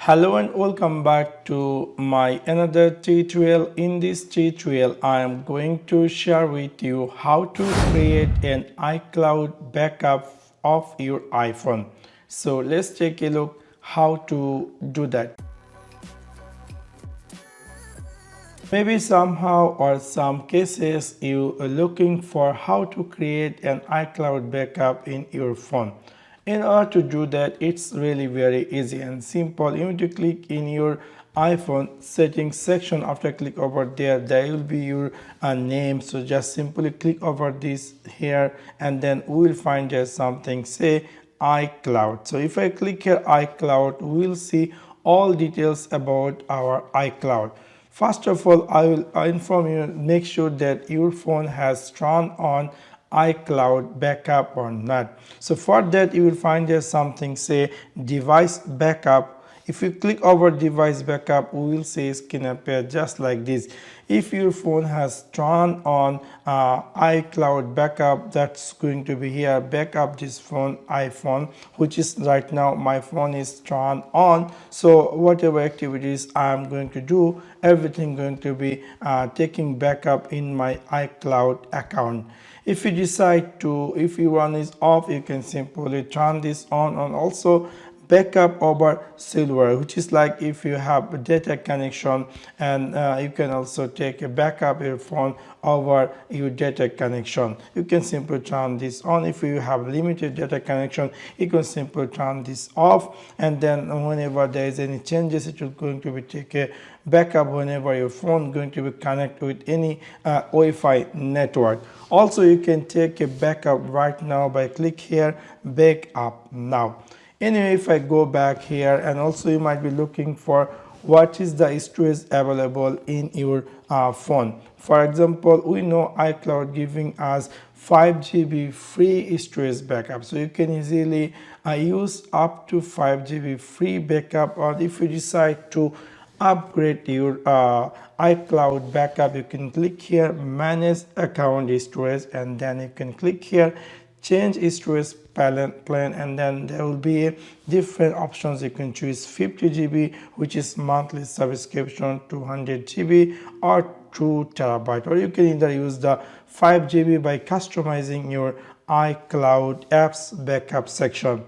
Hello and welcome back to my another tutorial. In this tutorial I am going to share with you how to create an iCloud backup of your iPhone. So let's take a look how to do that. Maybe somehow or some cases you are looking for how to create an iCloud backup in your phone. In order to do that, it's really very easy and simple. You need to click in your iPhone settings section. After click over there will be your name. So just simply click over this here and then we will find there something say iCloud. So if I click here iCloud, we will see all details about our iCloud. First of all, I will inform you, make sure that your phone has turned on iCloud backup or not. So for that, you will find there something say device backup. If you click over device backup, we will see screen appear just like this. If your phone has turned on iCloud backup, that's going to be here backup this phone iPhone, which is right now my phone is turned on. So whatever activities I'm going to do, everything going to be taking backup in my iCloud account. If you decide to, if your one is off, you can simply turn this on. And also backup over cellular, which is like if you have a data connection, and you can also take a backup your phone over your data connection. You can simply turn this on. If you have limited data connection, you can simply turn this off, and then whenever there is any changes, it will going to be take a backup whenever your phone going to be connected with any Wi-Fi network. Also, you can take a backup right now by click here backup now. Anyway, if I go back here, and also you might be looking for what is the storage available in your phone. For example, we know iCloud giving us 5 GB free storage backup, so you can easily use up to 5 GB free backup. Or if you decide to upgrade your iCloud backup, you can click here manage account storage, and then you can click here change storage plan, and then there will be different options. You can choose 50 GB, which is monthly subscription, 200 GB or 2 terabyte, or you can either use the 5 GB by customizing your iCloud apps backup section.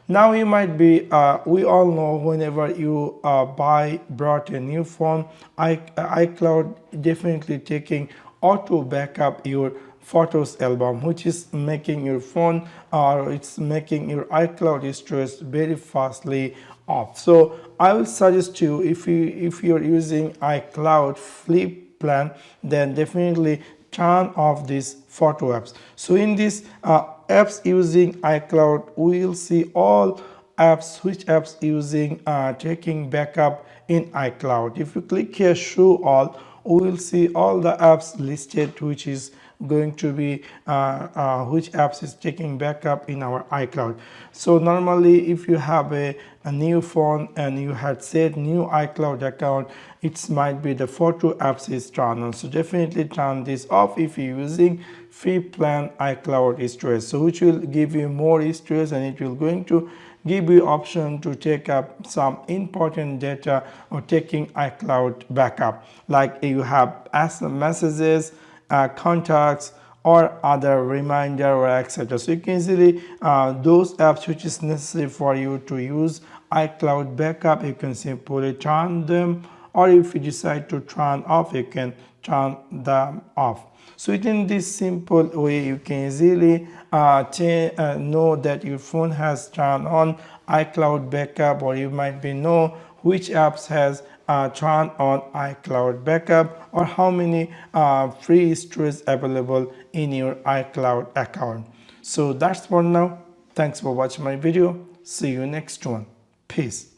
Now you might be, we all know whenever you brought a new phone, iCloud definitely taking auto backup your photos album, which is making your phone or it's making your iCloud storage very fastly off. So I will suggest you, if you're using iCloud flip plan, then definitely turn off these photo apps. So in this apps using iCloud, we will see all apps, which apps using taking backup in iCloud. If you click here show all, we will see all the apps listed, which is going to be which apps is taking backup in our iCloud. So normally if you have a new phone and you had set new iCloud account, it might be the photo apps is turned on. So definitely turn this off if you're using free plan iCloud storage, so which will give you more storage, and it will going to give you option to take up some important data or taking iCloud backup, like you have messages, contacts or other reminder or etc. So you can easily those apps which is necessary for you to use iCloud backup, you can simply turn them, or if you decide to turn off, you can turn them off. So in this simple way, you can easily know that your phone has turned on iCloud backup, or you might be know which apps has turn on iCloud backup, or how many free storage available in your iCloud account. So that's for now. Thanks for watching my video. See you next one. Peace.